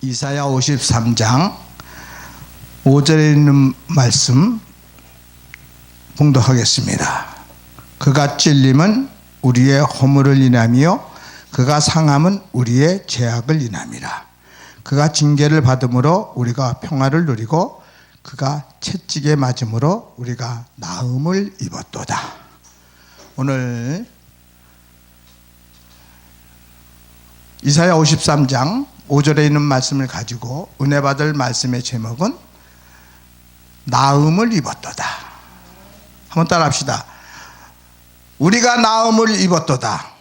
이사야 53장 5절에 있는 말씀 봉독하겠습니다. 그가 찔림은 우리의 허물을 인하며 그가 상함은 우리의 죄악을 인함이라. 그가 징계를 받음으로 우리가 평화를 누리고 그가 채찍에 맞음으로 우리가 나음을 입었도다. 오늘 이사야 53장 5절에 있는 말씀을 가지고 은혜 받을 말씀의 제목은 나음을 입었도다. 한번 따라 합시다. 우리가 나음을 입었도다.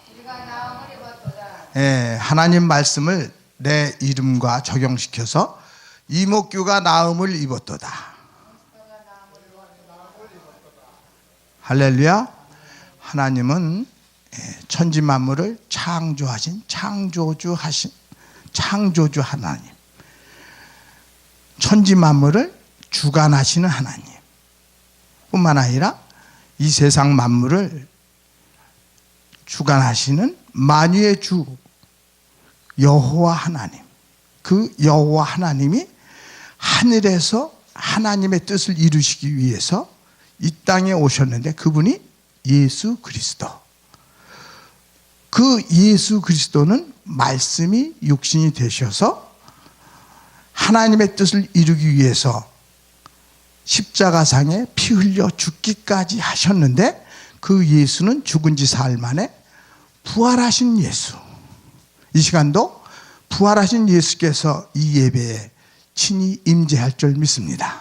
예, 하나님 말씀을 내 이름과 적용시켜서 이목규가 나음을 입었도다. 할렐루야. 하나님은 천지 만물을 창조하신 창조주 하나님, 천지 만물을 주관하시는 하나님 뿐만 아니라 이 세상 만물을 주관하시는 만유의 주 여호와 하나님, 그 여호와 하나님이 하늘에서 하나님의 뜻을 이루시기 위해서 이 땅에 오셨는데 그분이 예수 그리스도. 그 예수 그리스도는 말씀이 육신이 되셔서 하나님의 뜻을 이루기 위해서 십자가상에 피 흘려 죽기까지 하셨는데 그 예수는 죽은 지 사흘 만에 부활하신 예수. 이 시간도 부활하신 예수께서 이 예배에 친히 임재할 줄 믿습니다.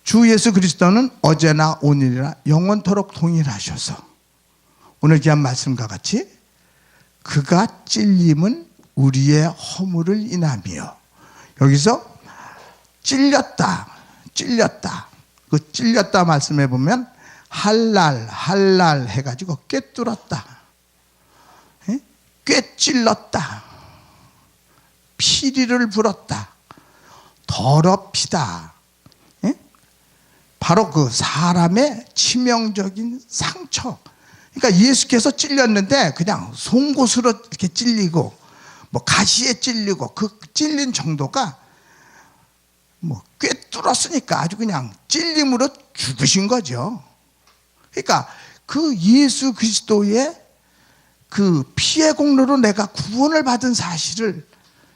주 예수 그리스도는 어제나 오늘이나 영원토록 동일하셔서 오늘 귀한 말씀과 같이 그가 찔림은 우리의 허물을 인하며, 여기서 찔렸다 그 찔렸다 말씀해 보면 할랄 해가지고 꿰뚫었다, 꿰찔렀다, 피리를 불었다, 더럽히다. 바로 그 사람의 치명적인 상처. 그러니까 예수께서 찔렸는데 그냥 송곳으로 이렇게 찔리고 뭐 가시에 찔리고 그 찔린 정도가 뭐 꿰뚫었으니까 아주 그냥 찔림으로 죽으신 거죠. 그러니까 그 예수 그리스도의 그 피의 공로로 내가 구원을 받은 사실을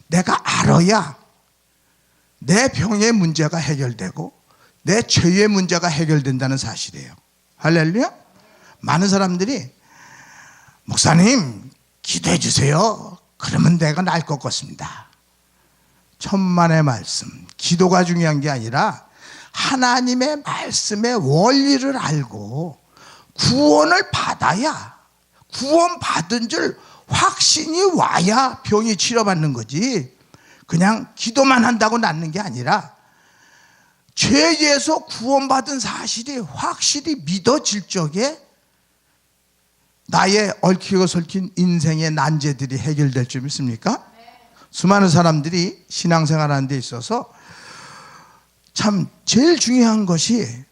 내가 알아야 내 병의 문제가 해결되고 내 죄의 문제가 해결된다는 사실이에요. 할렐루야. 많은 사람들이 목사님 기도해 주세요. 그러면 내가 나을 것 같습니다. 천만의 말씀. 기도가 중요한 게 아니라 하나님의 말씀의 원리를 알고 구원을 받아야, 구원 받은 줄 확신이 와야 병이 치료받는 거지. 그냥 기도만 한다고 낫는 게 아니라 죄에서 구원받은 사실이 확실히 믿어질 적에 나의 얽히고 설킨 인생의 난제들이 해결될 줄 믿습니까? 수많은 사람들이 신앙생활 하는 데 있어서 참 제일 중요한 것이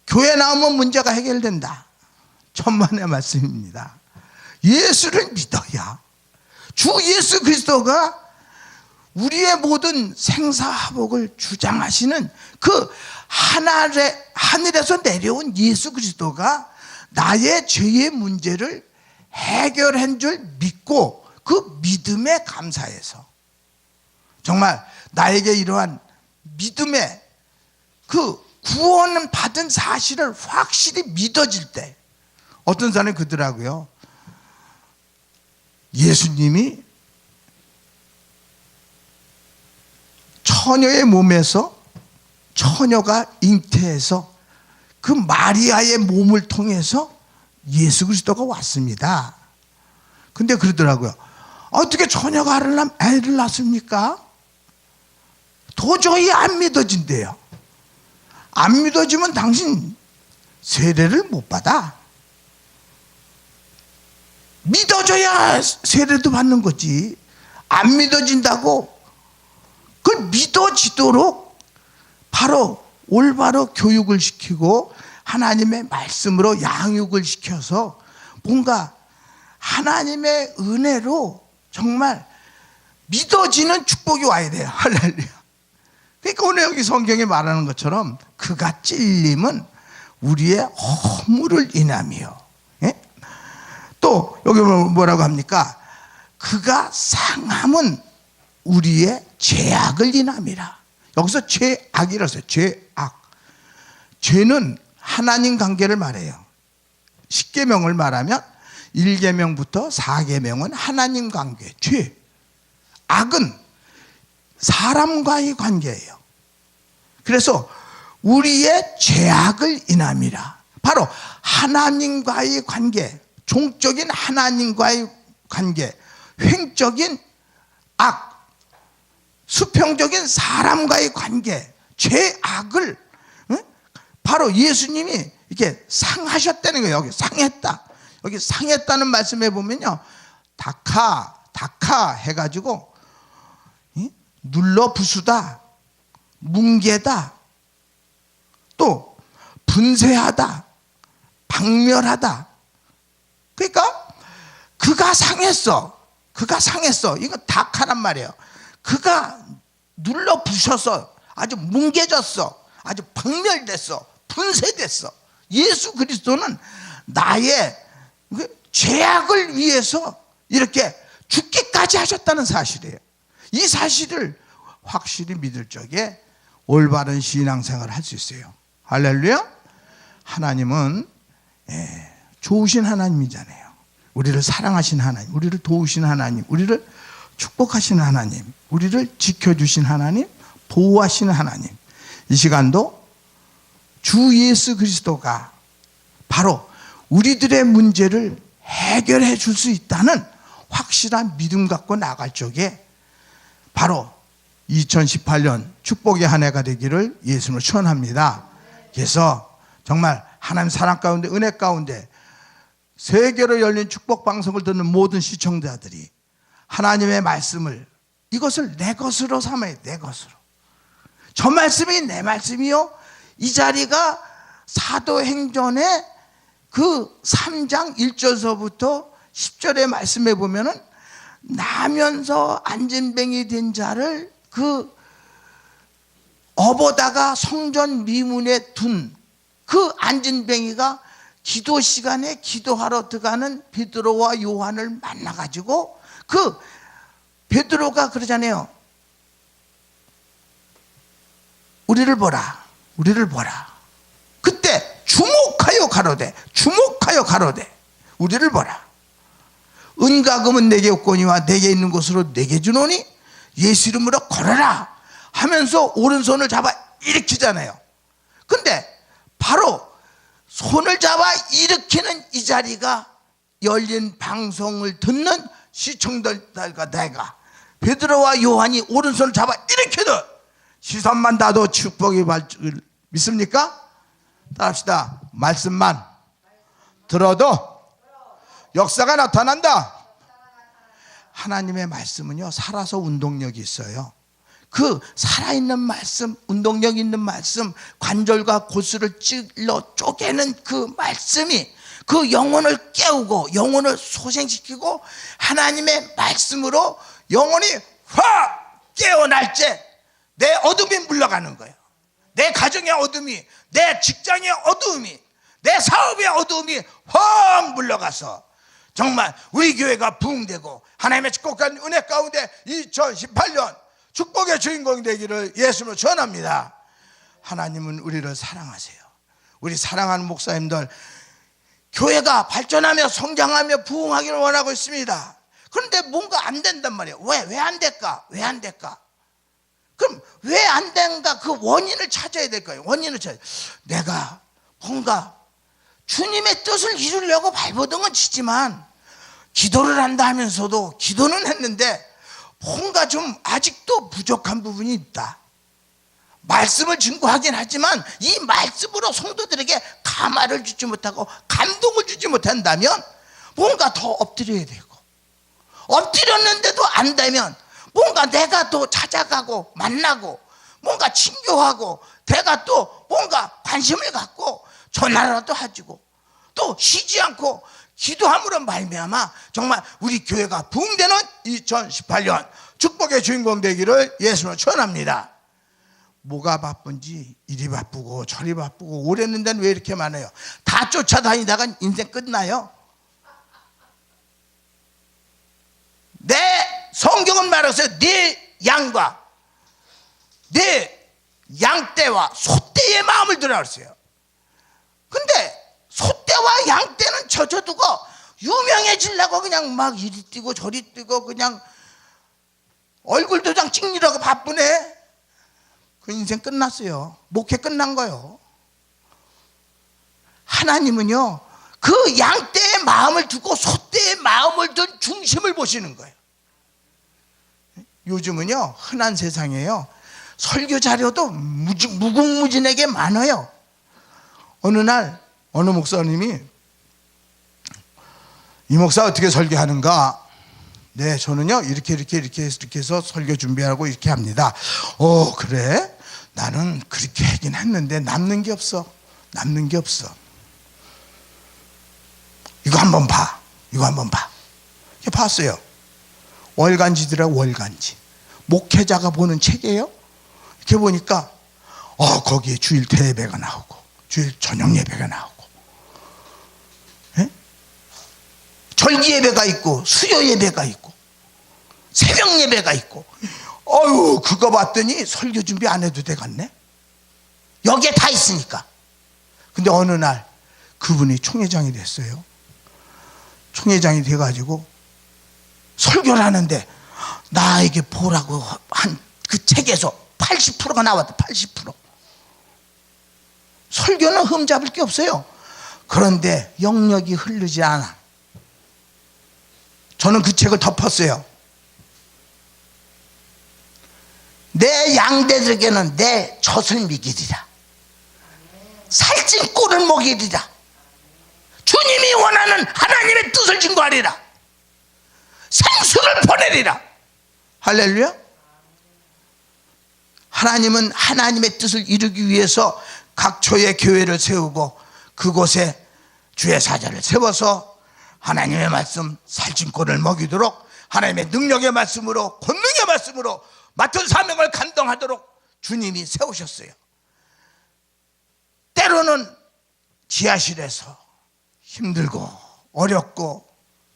교회 나오면 문제가 해결된다. 천만의 말씀입니다. 예수를 믿어야, 주 예수 그리스도가 우리의 모든 생사화복을 주장하시는 그 하늘에서 내려온 예수 그리스도가 나의 죄의 문제를 해결한 줄 믿고 그 믿음에 감사해서 정말 나에게 이러한 믿음의 그 구원 받은 사실을 확실히 믿어질 때, 어떤 사람이 그러더라고요. 예수님이 처녀의 몸에서 처녀가 잉태해서 그 마리아의 몸을 통해서 예수 그리스도가 왔습니다. 근데 그러더라고요. 어떻게 처녀가 애를 낳습니까? 도저히 안 믿어진대요. 안 믿어지면 당신 세례를 못 받아. 믿어줘야 세례도 받는 거지. 안 믿어진다고 그걸 믿어지도록 바로 올바로 교육을 시키고 하나님의 말씀으로 양육을 시켜서 뭔가 하나님의 은혜로 정말 믿어지는 축복이 와야 돼요. 할렐루야. 그러니까 오늘 여기 성경에 말하는 것처럼 그가 찔림은 우리의 허물을 인함이요. 예? 또 여기 뭐라고 합니까? 그가 상함은 우리의 죄악을 인함이라. 여기서 죄악이라고 했어요. 죄악. 죄는 하나님 관계를 말해요. 10계명을 말하면 1계명부터 4계명은 하나님 관계, 죄. 악은 사람과의 관계예요. 그래서 우리의 죄악을 인함이라. 바로 하나님과의 관계, 종적인 하나님과의 관계, 횡적인 악, 수평적인 사람과의 관계, 죄악을 바로 예수님이 이렇게 상하셨다는 거예요. 여기 상했다. 여기 상했다는 말씀에 보면요, 다카 해가지고 눌러 부수다, 뭉개다, 또 분쇄하다, 박멸하다. 그러니까 그가 상했어. 그가 상했어. 이거 다카란 말이에요. 그가 눌러 부셔서 아주 뭉개졌어. 아주 박멸됐어. 분쇄됐어. 예수 그리스도는 나의 죄악을 위해서 이렇게 죽기까지 하셨다는 사실이에요. 이 사실을 확실히 믿을 적에 올바른 신앙생활을 할 수 있어요. 할렐루야. 하나님은 좋으신 하나님이잖아요. 우리를 사랑하신 하나님, 우리를 도우신 하나님, 우리를 축복하시는 하나님, 우리를 지켜주신 하나님, 보호하시는 하나님. 이 시간도 주 예수 그리스도가 바로 우리들의 문제를 해결해 줄 수 있다는 확실한 믿음 갖고 나갈 적에 바로 2018년 축복의 한 해가 되기를 예수님으로 축원합니다. 그래서 정말 하나님 사랑 가운데, 은혜 가운데 세계로 열린 축복 방송을 듣는 모든 시청자들이 하나님의 말씀을, 이것을 내 것으로 삼아야 돼. 내 것으로. 저 말씀이 내 말씀이요. 이 자리가 사도행전의 그 3장 1절서부터 10절의 말씀에 보면은 나면서 안진뱅이 된 자를 그 업어다가 성전 미문에 둔 그 안진뱅이가 기도 시간에 기도하러 들어가는 베드로와 요한을 만나가지고 그 베드로가 그러잖아요. 우리를 보라, 우리를 보라. 그때 주목하여 가로되 우리를 보라. 은과 금은 내게 없거니와 내게 있는 곳으로 내게 주노니 예수 이름으로 걸어라 하면서 오른손을 잡아 일으키잖아요. 근데 바로 손을 잡아 일으키는 이 자리가 열린 방송을 듣는 시청자들과 내가 베드로와 요한이 오른손을 잡아 일으키듯 시선만 놔도 축복이 발줄 믿습니까? 따라합시다. 말씀만 들어도 역사가 나타난다. 하나님의 말씀은요, 살아서 운동력이 있어요. 그 살아있는 말씀, 운동력 있는 말씀, 관절과 골수를 찔러 쪼개는 그 말씀이 그 영혼을 깨우고 영혼을 소생시키고 하나님의 말씀으로 영혼이 확 깨어날 때 내 어둠이 물러가는 거예요. 내 가정의 어둠이, 내 직장의 어둠이, 내 사업의 어둠이 확 물러가서 정말 우리 교회가 부흥되고 하나님의 축복한 은혜 가운데 2018년 축복의 주인공이 되기를 예수로 전합니다. 하나님은 우리를 사랑하세요. 우리 사랑하는 목사님들, 교회가 발전하며 성장하며 부흥하기를 원하고 있습니다. 그런데 뭔가 안 된단 말이에요. 왜 안 될까? 왜 안 될까? 그럼 왜 안 된가? 그 원인을 찾아야 될 거예요. 원인을 찾아야 돼요. 내가 뭔가 주님의 뜻을 이루려고 발버둥은 치지만 기도를 한다 하면서도 기도는 했는데 뭔가 좀 아직도 부족한 부분이 있다. 말씀을 증거하긴 하지만 이 말씀으로 성도들에게 감화를 주지 못하고 감동을 주지 못한다면 뭔가 더 엎드려야 되고, 엎드렸는데도 안 되면 뭔가 내가 또 찾아가고 만나고 뭔가 친교하고 내가 또 뭔가 관심을 갖고 전화라도 해주고 또 쉬지 않고 기도함으로 말미암아 정말 우리 교회가 부흥되는 2018년 축복의 주인공 되기를 예수로 축원합니다. 뭐가 바쁜지 이리 바쁘고 저리 바쁘고 오래는 데는 왜 이렇게 많아요? 다 쫓아다니다가 인생 끝나요. 내 성경은 말하세요. 네 양과 네 양떼와 소떼의 마음을 들으라 그랬어요. 근데 소떼와 양떼는 젖어두고 유명해지려고 그냥 막 이리 뛰고 저리 뛰고 그냥 얼굴 도장 찍느라고 바쁘네. 그 인생 끝났어요. 목회 끝난 거예요. 하나님은요, 그 양떼의 마음을 두고 소떼의 마음을 둔 중심을 보시는 거예요. 요즘은요, 흔한 세상이에요. 설교 자료도 무궁무진하게 많아요. 어느 날 어느 목사님이 이 목사 어떻게 설교하는가? 네, 저는요 이렇게 해서 설교 준비하고 이렇게 합니다. 그래? 나는 그렇게 하긴 했는데 남는 게 없어. 이거 한번 봐. 이렇게 봤어요. 월간지더라고. 월간지 목회자가 보는 책이에요. 이렇게 보니까 거기에 주일 대예배가 나오고 주일 저녁 예배가 나오고 절기 예배가 있고 수요 예배가 있고 새벽 예배가 있고 그거 봤더니 설교 준비 안 해도 되겠네. 여기에 다 있으니까. 근데 어느 날 그분이 총회장이 됐어요. 총회장이 돼가지고 설교를 하는데 나에게 보라고 한 그 책에서 80%가 나왔다. 80%. 설교는 흠잡을 게 없어요. 그런데 영역이 흐르지 않아. 저는 그 책을 덮었어요. 내 양떼들에게는 내 젖을 먹이리라. 살찐 꼴을 먹이리라. 주님이 원하는 하나님의 뜻을 증거하리라. 생수를 보내리라. 할렐루야. 하나님은 하나님의 뜻을 이루기 위해서 각처의 교회를 세우고 그곳에 주의 사자를 세워서 하나님의 말씀 살찐 꼴을 먹이도록 하나님의 능력의 말씀으로 권능의 말씀으로 맡은 사명을 감당하도록 주님이 세우셨어요. 때로는 지하실에서 힘들고 어렵고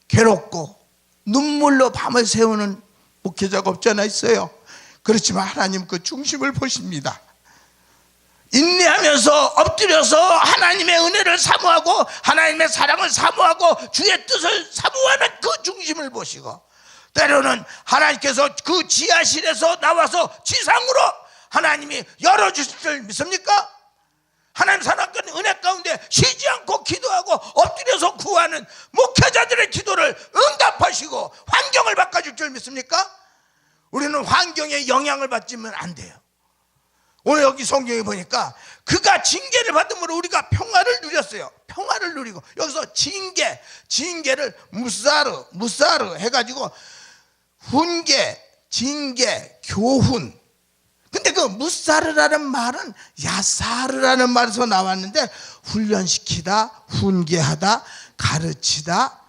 괴롭고 눈물로 밤을 새우는 목회자가 없지 않아 있어요. 그렇지만 하나님 그 중심을 보십니다. 인내하면서 엎드려서 하나님의 은혜를 사모하고 하나님의 사랑을 사모하고 주의 뜻을 사모하는 그 중심을 보시고 때로는 하나님께서 그 지하실에서 나와서 지상으로 하나님이 열어주실 줄 믿습니까? 하나님 사랑하는 은혜 가운데 쉬지 않고 기도하고 엎드려서 구하는 목회자들의 기도를 응답하시고 환경을 바꿔줄 줄 믿습니까? 우리는 환경에 영향을 받지면 안 돼요. 오늘 여기 성경에 보니까 그가 징계를 받음으로 우리가 평화를 누렸어요. 평화를 누리고 여기서 징계를 무사르 해가지고 훈계, 징계, 교훈. 근데 그 무사르라는 말은 야사르라는 말에서 나왔는데 훈련시키다, 훈계하다, 가르치다,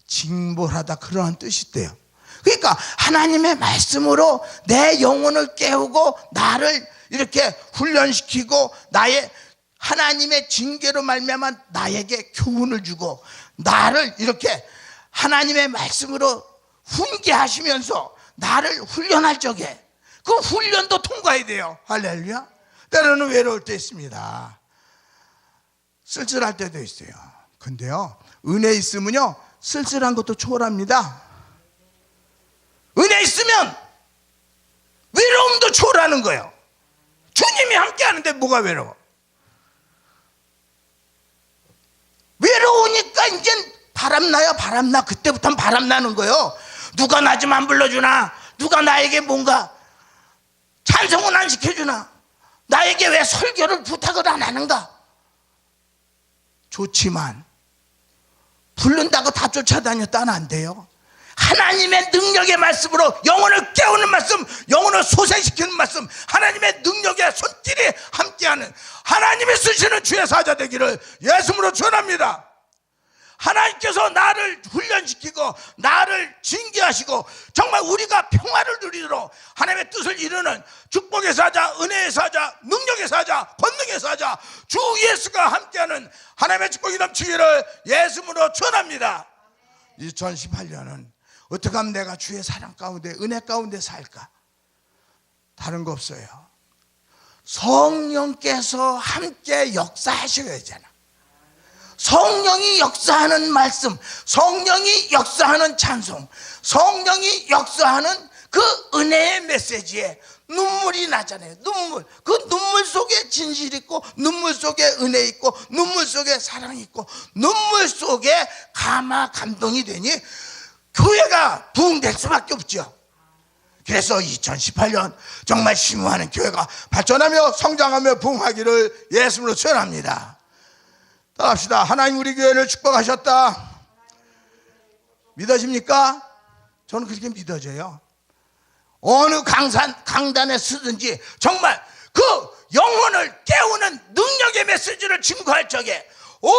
징벌하다 그러한 뜻이 있대요. 그러니까 하나님의 말씀으로 내 영혼을 깨우고 나를 이렇게 훈련시키고 나의 하나님의 징계로 말미암아 나에게 교훈을 주고 나를 이렇게 하나님의 말씀으로 훈계하시면서 나를 훈련할 적에 그 훈련도 통과해야 돼요. 할렐루야. 때로는 외로울 때 있습니다. 쓸쓸할 때도 있어요. 근데요 은혜 있으면요 쓸쓸한 것도 초월합니다. 은혜 있으면 외로움도 초월하는 거예요. 주님이 함께 하는데 뭐가 외로워? 외로우니까 이제 바람나요. 바람나. 그때부터는 바람나는 거예요. 누가 나 좀 안 불러주나? 누가 나에게 뭔가 찬송은 안 시켜주나? 나에게 왜 설교를 부탁을 안 하는가? 좋지만 부른다고 다 쫓아다녔다는 안 돼요. 하나님의 능력의 말씀으로 영혼을 깨우는 말씀, 영혼을 소생시키는 말씀, 하나님의 능력의 손길이 함께하는 하나님이 쓰시는 주의 사자 되기를 예수님으로 전합니다. 하나님께서 나를 훈련시키고 나를 징계하시고 정말 우리가 평화를 누리도록 하나님의 뜻을 이루는 축복의 사자, 은혜의 사자, 능력의 사자, 권능의 사자 주 예수가 함께하는 하나님의 축복이 넘치기를 예수님으로 축원합니다. 2018년은 어떻게 하면 내가 주의 사랑 가운데 은혜 가운데 살까? 다른 거 없어요. 성령께서 함께 역사하셔야 되잖아. 성령이 역사하는 말씀, 성령이 역사하는 찬송, 성령이 역사하는 그 은혜의 메시지에 눈물이 나잖아요. 눈물. 그 눈물 속에 진실 있고, 눈물 속에 은혜 있고, 눈물 속에 사랑이 있고, 눈물 속에 감동이 되니 교회가 부흥될 수밖에 없죠. 그래서 2018년 정말 심오하는 교회가 발전하며 성장하며 부흥하기를 예수님으로 축원합니다. 따라합시다. 하나님 우리 교회를 축복하셨다. 믿어집니까? 저는 그렇게 믿어져요. 어느 강단에 서든지 정말 그 영혼을 깨우는 능력의 메시지를 증거할 적에 온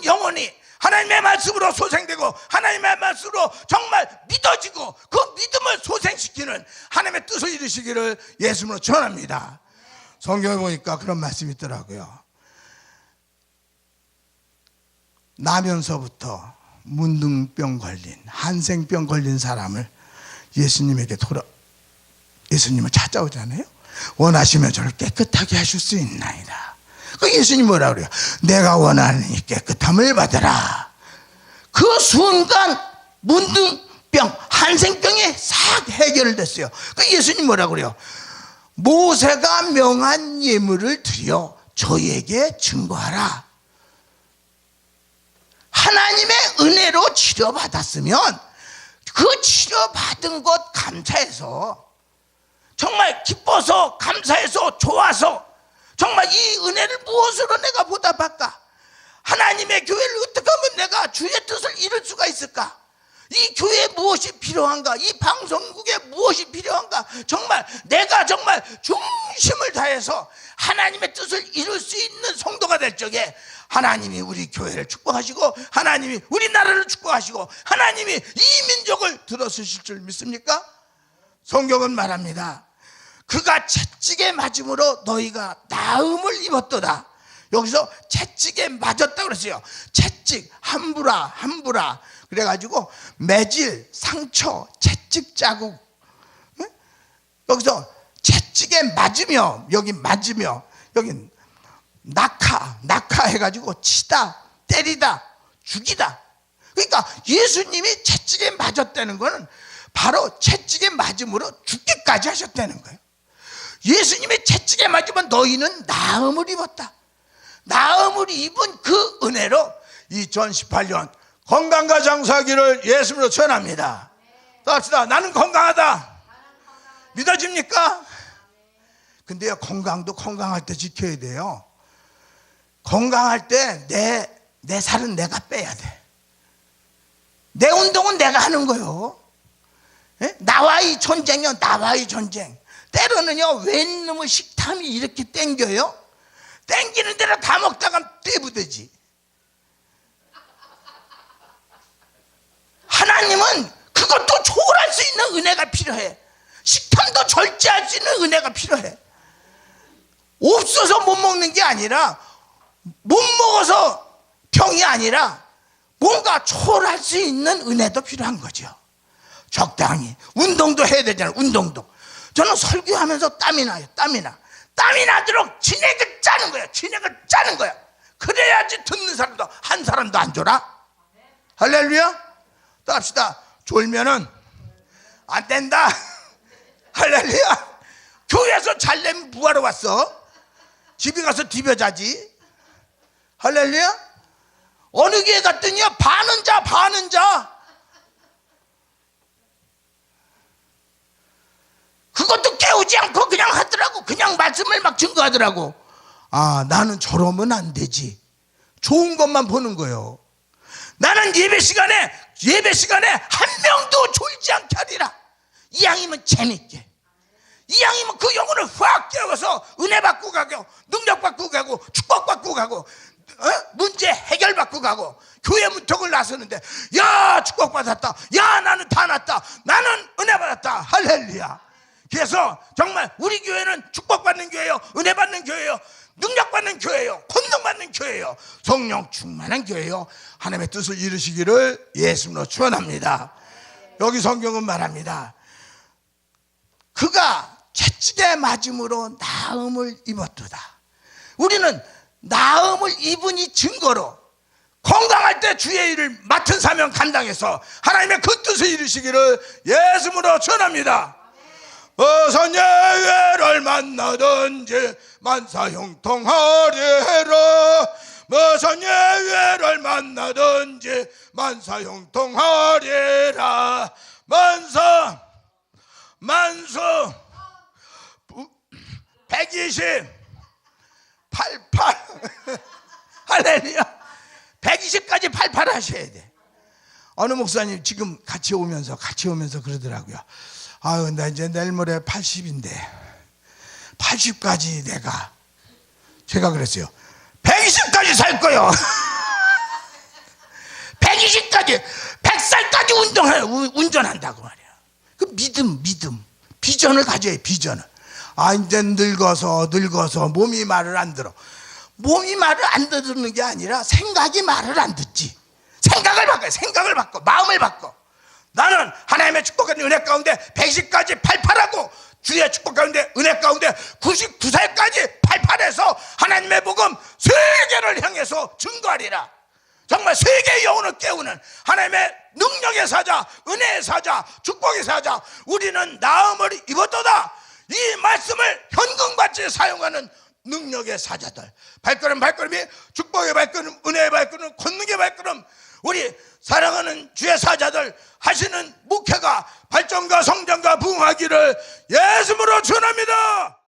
영혼이 하나님의 말씀으로 소생되고 하나님의 말씀으로 정말 믿어지고 그 믿음을 소생시키는 하나님의 뜻을 이루시기를 예수님으로 전합니다. 성경에 보니까 그런 말씀이 있더라고요. 나면서부터 문둥병 걸린 한생병 걸린 사람을 예수님을 찾아오잖아요. 원하시면 저를 깨끗하게 하실 수 있나이다. 그 예수님 뭐라 그래요? 내가 원하는 깨끗함을 받으라. 그 순간 문둥병 한생병이 싹 해결됐어요. 그 예수님 뭐라 그래요? 모세가 명한 예물을 드려 저에게 증거하라. 하나님의 은혜로 치료받았으면 그 치료받은 것 감사해서 정말 기뻐서 감사해서 좋아서 정말 이 은혜를 무엇으로 내가 보답할까? 하나님의 교회를 어떻게 하면 내가 주의 뜻을 이룰 수가 있을까? 이 교회에 무엇이 필요한가? 이 방송국에 무엇이 필요한가? 정말 내가 정말 중심을 다해서 하나님의 뜻을 이룰 수 있는 성도가 될 적에 하나님이 우리 교회를 축복하시고 하나님이 우리나라를 축복하시고 하나님이 이 민족을 들어서실 줄 믿습니까? 성경은 말합니다. 그가 채찍에 맞음으로 너희가 나음을 입었도다. 여기서 채찍에 맞았다고 그랬어요. 채찍, 함부라 그래가지고 매질, 상처, 채찍 자국. 여기서 채찍에 맞으며 여기 낙하 해가지고 치다, 때리다, 죽이다. 그러니까 예수님이 채찍에 맞았다는 거는 바로 채찍에 맞음으로 죽기까지 하셨다는 거예요. 예수님의 채찍에 맞으면 너희는 나음을 입었다. 나음을 입은 그 은혜로 2018년 건강과 장수하기를 예수님으로 전합니다. 따라합시다. 나는 건강하다. 믿어집니까? 근데요, 건강도 건강할 때 지켜야 돼요. 건강할 때 내 살은 내가 빼야 돼. 내 운동은 내가 하는 거요. 나와의 전쟁이요, 나와의 전쟁. 때로는요, 웬 놈의 식탐이 이렇게 땡겨요? 땡기는 대로 다 먹다가 떼부대지. 하나님은 그것도 초월할 수 있는 은혜가 필요해. 식탐도 절제할 수 있는 은혜가 필요해. 없어서 못 먹는 게 아니라, 못 먹어서 병이 아니라 뭔가 초월할 수 있는 은혜도 필요한 거죠. 적당히 운동도 해야 되잖아요. 운동도. 저는 설교하면서 땀이 나요. 땀이 나도록 진액을 짜는 거야. 그래야지 듣는 사람도 한 사람도 안 졸아. 할렐루야. 또 합시다. 졸면은 안 된다. 할렐루야. 교회에서 잘내면 뭐하러 왔어? 집에 가서 디벼 자지. 할렐루야. 어느 교회 갔더니 반은 자. 그것도 깨우지 않고 그냥 하더라고. 그냥 말씀을 막 증거하더라고. 아, 나는 저러면 안 되지. 좋은 것만 보는 거예요. 나는 예배 시간에 한 명도 졸지 않게 하리라. 이왕이면 재밌게, 이왕이면 그 영혼을 확 깨워서 은혜 받고 가고, 능력 받고 가고, 축복 받고 가고, 문제 해결받고 가고 교회 문턱을 나서는데 야 축복받았다, 야 나는 다 났다, 나는 은혜 받았다. 할렐루야. 그래서 정말 우리 교회는 축복받는 교회예요, 은혜 받는 교회예요, 능력받는 교회예요, 권능받는 교회예요, 성령 충만한 교회예요. 하나님의 뜻을 이루시기를 예수님으로 축원합니다. 여기 성경은 말합니다. 그가 채찍에 맞음으로 나음을 입었도다. 우리는 나음을 입으니 증거로 건강할 때 주의 일을 맡은 사명 감당해서 하나님의 그 뜻을 이루시기를 예수님으로 축원합니다. 어선 예외를 만나든지 만사형통하리라. 어선 예외를 만나든지 만사형통하리라. 만수 120 88 할렐루야. 120까지 88 하셔야 돼. 어느 목사님 지금 같이 오면서 그러더라고요. 아유, 나 이제 내일 모레 80인데 80까지 제가 그랬어요. 120까지 살 거요. 120까지 100살까지 운전한다고 말이야. 그 믿음 비전을 가져야 해. 비전을. 아, 이제 늙어서 몸이 말을 안 들어. 몸이 말을 안 듣는 게 아니라 생각이 말을 안 듣지. 생각을 바꿔, 마음을 바꿔. 나는 하나님의 축복 가운데 은혜 가운데 120까지 88하고 주의 축복 가운데 은혜 가운데 99살까지 88해서 하나님의 복음 세계를 향해서 증거하리라. 정말 세계의 영혼을 깨우는 하나님의 능력의 사자, 은혜의 사자, 축복의 사자, 우리는 나음을 입었도다. 이 말씀을 현금같이 사용하는 능력의 사자들, 발걸음이 축복의 발걸음, 은혜의 발걸음, 권능의 발걸음, 우리 사랑하는 주의 사자들 하시는 목회가 발전과 성장과 부흥하기를 예수님으로 축원합니다.